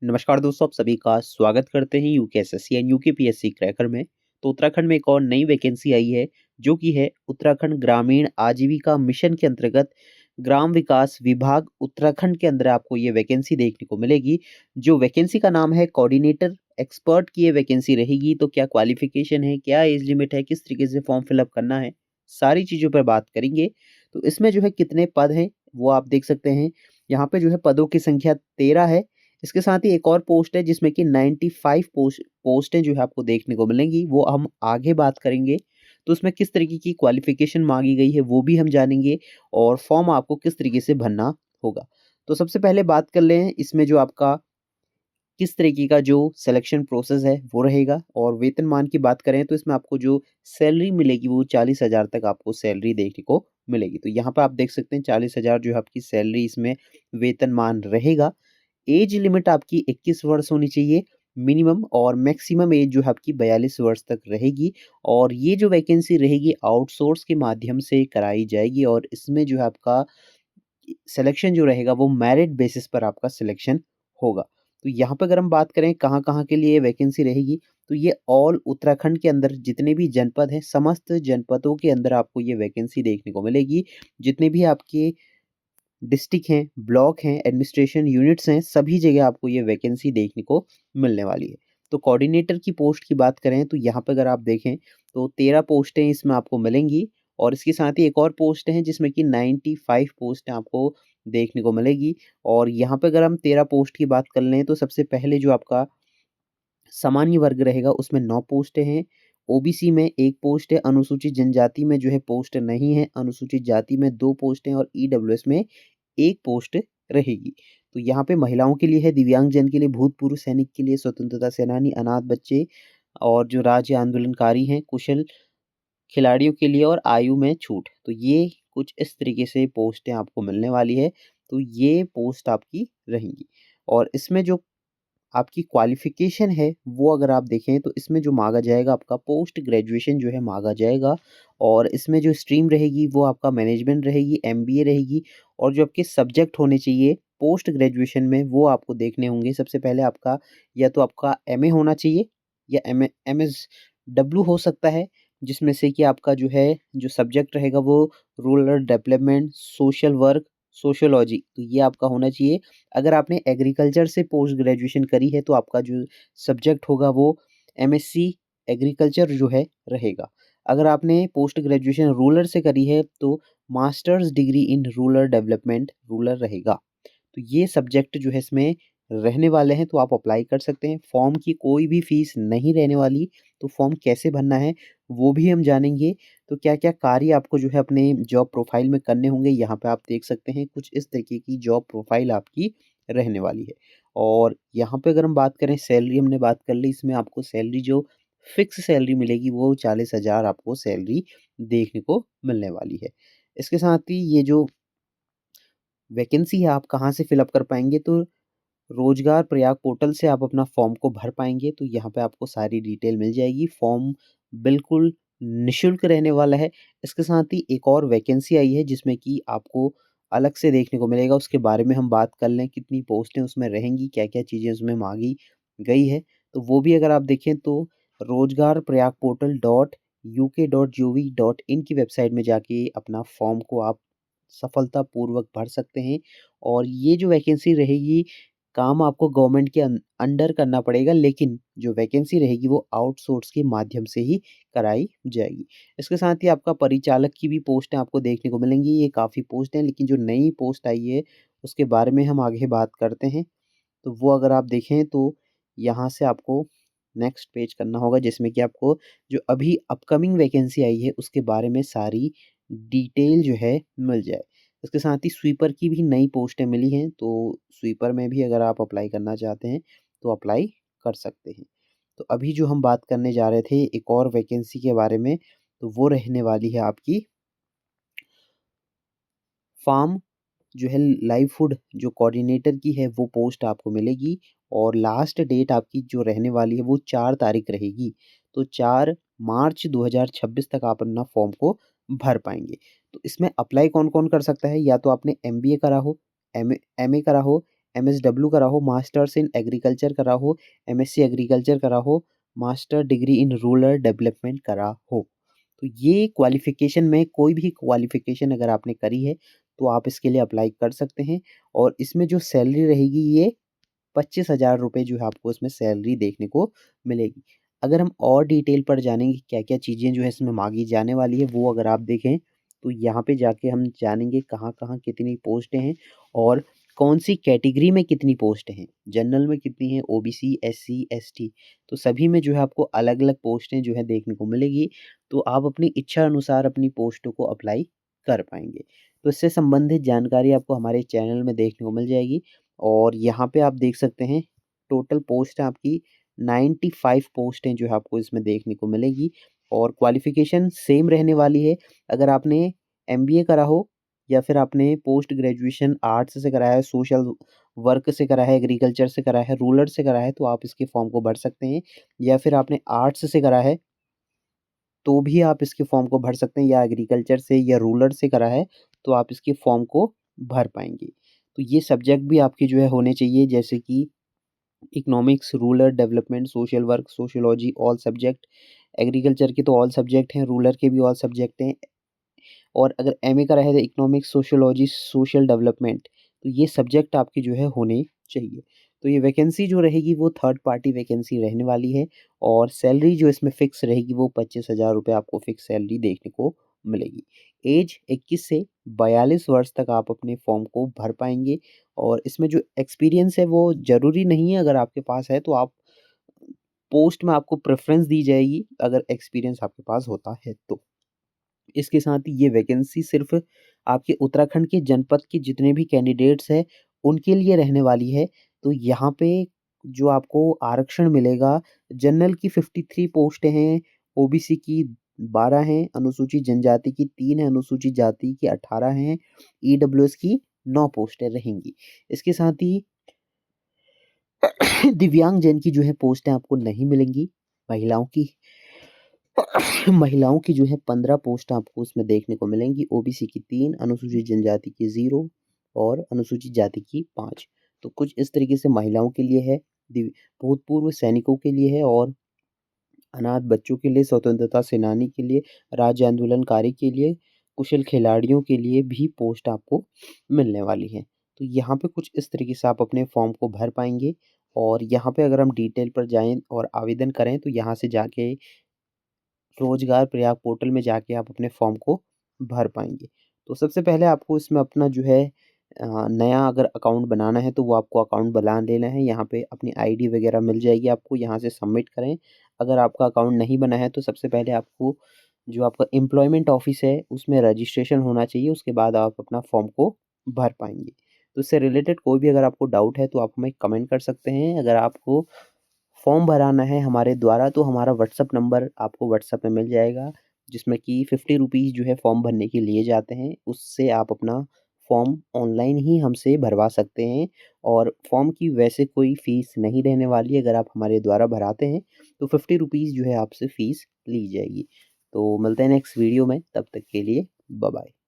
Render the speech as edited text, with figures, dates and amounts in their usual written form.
नमस्कार दोस्तों, आप सभी का स्वागत करते हैं यूकेएसएससी एंड यूकेपीएससी क्रैकर में। तो उत्तराखंड में एक और नई वैकेंसी आई है, जो कि है उत्तराखंड ग्रामीण आजीविका मिशन के अंतर्गत ग्राम विकास विभाग उत्तराखंड के अंदर आपको ये वैकेंसी देखने को मिलेगी। जो वैकेंसी का नाम है कोऑर्डिनेटर एक्सपर्ट की ये वैकेंसी रहेगी। तो क्या क्वालिफिकेशन है, क्या एज लिमिट है, किस तरीके से फॉर्म फिलअप करना है, सारी चीज़ों पर बात करेंगे। तो इसमें जो है कितने पद हैं वो आप देख सकते हैं। यहाँ पे जो है पदों की संख्या 13 है। इसके साथ ही एक और पोस्ट है जिसमें कि 95 पोस्टें जो है आपको देखने को मिलेंगी, वो हम आगे बात करेंगे। तो उसमें किस तरीके की क्वालिफिकेशन मांगी गई है वो भी हम जानेंगे, और फॉर्म आपको किस तरीके से भरना होगा। तो सबसे पहले बात कर लें इसमें जो आपका किस तरीके का जो सिलेक्शन प्रोसेस है वो रहेगा। और वेतनमान की बात करें तो इसमें आपको जो सैलरी मिलेगी वो 40,000 तक आपको सैलरी देखने को मिलेगी। तो यहाँ पर आप देख सकते हैं 40,000 जो है आपकी सैलरी इसमें वेतनमान रहेगा। एज लिमिट आपकी 21 वर्ष होनी चाहिए मिनिमम, और मैक्सिमम एज जो है आपकी 42 वर्ष तक रहेगी। और ये जो वैकेंसी रहेगी आउटसोर्स के माध्यम से कराई जाएगी, और इसमें जो है आपका सिलेक्शन जो रहेगा वो मेरिट बेसिस पर आपका सिलेक्शन होगा। तो यहाँ पे अगर हम बात करें कहाँ-कहाँ के लिए वैकेंसी रहेगी, तो ये ऑल उत्तराखंड के अंदर जितने भी जनपद हैं, समस्त जनपदों के अंदर आपको ये वैकेंसी देखने को मिलेगी। जितने भी आपके डिस्ट्रिक्ट हैं, ब्लॉक हैं, एडमिनिस्ट्रेशन यूनिट्स हैं, सभी जगह आपको ये वैकेंसी देखने को मिलने वाली है। तो कोऑर्डिनेटर की पोस्ट की बात करें तो यहाँ पे अगर आप देखें तो 13 पोस्टें इसमें आपको मिलेंगी, और इसके साथ ही एक और पोस्ट हैं जिसमें कि 95 पोस्टें आपको देखने को मिलेगी। और यहाँ पे अगर हम 13 पोस्ट की बात कर लें तो सबसे पहले जो आपका सामान्य वर्ग रहेगा उसमें 9 पोस्टें हैं, ओबीसी में 1 पोस्ट है, अनुसूचित जनजाति में जो है पोस्ट नहीं है, अनुसूचित जाति में 2 पोस्ट हैं, और ईडब्ल्यूएस में 1 पोस्ट रहेगी। तो यहाँ पे महिलाओं के लिए है, दिव्यांगजन के लिए, भूतपूर्व सैनिक के लिए, स्वतंत्रता सेनानी, अनाथ बच्चे, और जो राज्य आंदोलनकारी हैं, कुशल खिलाड़ियों के लिए, और आयु में छूट। तो ये कुछ इस तरीके से पोस्टें आपको मिलने वाली है। तो ये पोस्ट आपकी रहेंगी। और इसमें जो आपकी क्वालिफ़िकेशन है, वो अगर आप देखें तो इसमें जो माँगा जाएगा आपका पोस्ट ग्रेजुएशन जो है माँगा जाएगा। और इसमें जो स्ट्रीम रहेगी वो आपका मैनेजमेंट रहेगी, एमबीए रहेगी। और जो आपके सब्जेक्ट होने चाहिए पोस्ट ग्रेजुएशन में वो आपको देखने होंगे। सबसे पहले आपका या तो आपका एमए होना चाहिए, या एमएसडब्ल्यू हो सकता है, जिसमें से कि आपका जो है जो सब्जेक्ट रहेगा वो rural development, social work, sociology, तो ये आपका होना चाहिए। अगर आपने एग्रीकल्चर से पोस्ट ग्रेजुएशन करी है तो आपका जो सब्जेक्ट होगा वो एमएससी एग्रीकल्चर जो है रहेगा। अगर आपने पोस्ट ग्रेजुएशन रूरल से करी है तो masters degree in rural development rural रहेगा। तो ये सब्जेक्ट जो है इसमें रहने वाले हैं, तो आप अप्लाई कर सकते हैं। फॉर्म की कोई भी फीस नहीं रहने वाली। तो फॉर्म कैसे भरना है वो भी हम जानेंगे। तो क्या-क्या कार्य आपको जो है अपने जॉब प्रोफाइल में करने होंगे, यहाँ पे आप देख सकते हैं कुछ इस तरीके की जॉब प्रोफाइल आपकी रहने वाली है। और यहाँ पे अगर हम बात करें सैलरी, हमने बात कर ली, इसमें आपको सैलरी जो फिक्स सैलरी मिलेगी वो 40,000 आपको सैलरी देखने को मिलने वाली है। इसके साथ ही ये जो वैकेंसी है आप कहाँ से फिल अप कर पाएँगे, तो रोजगार प्रयाग पोर्टल से आप अपना फॉर्म को भर पाएँगे। तो यहाँ पे आपको सारी डिटेल मिल जाएगी। फॉर्म बिल्कुल निःशुल्क रहने वाला है। इसके साथ ही एक और वैकेंसी आई है जिसमें कि आपको अलग से देखने को मिलेगा, उसके बारे में हम बात कर लें, कितनी पोस्टें उसमें रहेंगी, क्या-क्या चीज़ें उसमें माँगी गई है। तो वो भी अगर आप देखें तो रोजगार प्रयाग पोर्टल .uk.gov.in की वेबसाइट में जाके अपना फॉर्म को आप सफलतापूर्वक भर सकते हैं। और ये जो वैकेंसी रहेगी, काम आपको गवर्नमेंट के अंडर करना पड़ेगा, लेकिन जो वैकेंसी रहेगी वो आउटसोर्स के माध्यम से ही कराई जाएगी। इसके साथ ही आपका परिचालक की भी पोस्टें आपको देखने को मिलेंगी। ये काफ़ी पोस्ट हैं, लेकिन जो नई पोस्ट आई है उसके बारे में हम आगे बात करते हैं। तो वो अगर आप देखें तो यहाँ से आपको नेक्स्ट पेज करना होगा, जिसमें कि आपको जो अभी अपकमिंग वैकेंसी आई है उसके बारे में सारी डिटेल जो है मिल जाए। इसके साथ ही स्वीपर की भी नई पोस्टें मिली हैं, तो स्वीपर में भी अगर आप अप्लाई करना चाहते हैं तो अप्लाई कर सकते हैं। तो अभी जो हम बात करने जा रहे थे एक और वैकेंसी के बारे में, तो वो रहने वाली है आपकी फार्म जो है लाइव फूड जो कोऑर्डिनेटर की है वो पोस्ट आपको मिलेगी। और लास्ट डेट आपकी जो रहने वाली है वो 4 तारीख रहेगी। तो 4 मार्च 2026 तक आप अपना फॉर्म को भर पाएँगे। तो इसमें अप्लाई कौन-कौन कर सकता है? या तो आपने एमबीए करा हो, एमए एमए करा हो, MSW करा हो, मास्टर्स इन एग्रीकल्चर करा हो, MSc एग्रीकल्चर करा हो, master degree in rural development करा हो। तो ये क्वालिफ़िकेशन में कोई भी क्वालिफ़िकेशन अगर आपने करी है, तो आप इसके लिए अप्लाई कर सकते हैं और इसमें जो सैलरी रहेगी ये 25,000 रुपए जो है आपको इसमें सैलरी देखने को मिलेगी। अगर हम और डिटेल पर जानेंगे क्या-क्या चीज़ें जो है इसमें माँगी जाने वाली है, वो अगर आप देखें, तो यहाँ पे जाके हम जानेंगे कहाँ-कहाँ कितनी पोस्टें हैं और कौन-सी कैटेगरी में कितनी पोस्टें हैं। जनरल में कितनी है, ओबीसी, एससी, एसटी, तो सभी में जो है आपको अलग-अलग पोस्टें जो है देखने को मिलेगी। तो आप अपनी इच्छा अनुसार अपनी पोस्टों को अप्लाई कर पाएँगे। तो इससे संबंधित जानकारी आपको हमारे चैनल में देखने को मिल जाएगी और यहाँ पे आप देख सकते हैं टोटल पोस्ट है आपकी 95 पोस्टें जो है आपको इसमें देखने को मिलेगी और क्वालिफ़िकेशन सेम रहने वाली है। अगर आपने एमबीए करा हो या फिर आपने पोस्ट ग्रेजुएशन आर्ट्स से करा है, सोशल वर्क से करा है, एग्रीकल्चर से करा है, रूरल से करा है, तो आप इसके फॉर्म को भर सकते हैं या फिर आपने आर्ट्स से करा है तो भी आप इसके फॉर्म को भर सकते हैं या एग्रीकल्चर से या रूरल से करा है, तो आप इसके फॉर्म को भर पाएँगे। तो ये सब्जेक्ट भी आपके जो है होने चाहिए जैसे कि economics, rural development, social work, sociology all subject, agriculture के तो ऑल सब्जेक्ट हैं, रूरल के भी ऑल सब्जेक्ट हैं और अगर एमए करा है तो इकोनॉमिक्स, सोशियोलॉजी, सोशल डेवलपमेंट, तो ये सब्जेक्ट आपके जो है होने चाहिए। तो ये वैकेंसी जो रहेगी वो थर्ड पार्टी वैकेंसी रहने वाली है और सैलरी जो इसमें फ़िक्स रहेगी वो 25,000 रुपए आपको फ़िक्स सैलरी देखने को मिलेगी। ऐज 21 से 42 वर्ष तक आप अपने फॉर्म को भर पाएँगे और इसमें जो एक्सपीरियंस है वो ज़रूरी नहीं है, अगर आपके पास है तो आप पोस्ट में आपको प्रेफ़रेंस दी जाएगी, अगर एक्सपीरियंस आपके पास होता है तो। इसके साथ ही ये वैकेंसी सिर्फ़ आपके उत्तराखंड के जनपद के जितने भी कैंडिडेट्स हैं, उनके लिए रहने वाली है। तो यहाँ पे जो आपको आरक्षण मिलेगा, जनरल की 53 पोस्टें हैं, ओबीसी की 12 हैं, अनुसूचित जनजाति की 3 हैं, अनुसूचित जाति की 18 हैं, ईडब्ल्यूएस की 9 पोस्टें रहेंगी। इसके साथ ही दिव्यांगजन की जो है पोस्टें आपको नहीं मिलेंगी। महिलाओं की महिलाओं की जो है 15 पोस्ट आपको उसमें देखने को मिलेंगी, ओबीसी की 3, अनुसूचित जनजाति की 0 और अनुसूचित जाति की 5। तो कुछ इस तरीके से महिलाओं के लिए है, दिव भूतपूर्व सैनिकों के लिए है और अनाथ बच्चों के लिए, स्वतंत्रता सेनानी के लिए, राज्य आंदोलनकारी के लिए, कुशल खिलाड़ियों के लिए भी पोस्ट आपको मिलने वाली है। तो यहाँ पे कुछ इस तरीके से आप अपने फॉर्म को भर पाएँगे और यहाँ पे अगर हम डिटेल पर जाएँ और आवेदन करें तो यहाँ से जाके रोज़गार प्रयाग पोर्टल में जाके आप अपने फॉर्म को भर पाएँगे। तो सबसे पहले आपको इसमें अपना जो है नया अगर अकाउंट बनाना है तो वो आपको अकाउंट बना लेना है। यहाँ पे अपनी आईडी वग़ैरह मिल जाएगी आपको, यहाँ से सबमिट करें। अगर आपका अकाउंट नहीं बना है तो सबसे पहले आपको जो आपका एम्प्लॉयमेंट ऑफ़िस है उसमें रजिस्ट्रेशन होना चाहिए, उसके बाद आप अपना फॉर्म को भर पाएँगे। तो इससे रिलेटेड कोई भी अगर आपको डाउट है तो आप हमें कमेंट कर सकते हैं। अगर आपको फॉर्म भराना है हमारे द्वारा तो हमारा व्हाट्सएप नंबर आपको व्हाट्सएप में मिल जाएगा, जिसमें कि 50 रुपीज़ जो है फॉर्म भरने के लिए जाते हैं। उससे आप अपना फॉर्म ऑनलाइन ही हमसे भरवा सकते हैं और फॉर्म की वैसे कोई फ़ीस नहीं रहने वाली है। अगर आप हमारे द्वारा भराते हैं तो 50 रुपीज़ जो है आपसे फ़ीस ली जाएगी। तो मिलते हैं नेक्स्ट वीडियो में, तब तक के लिए बाय बाय।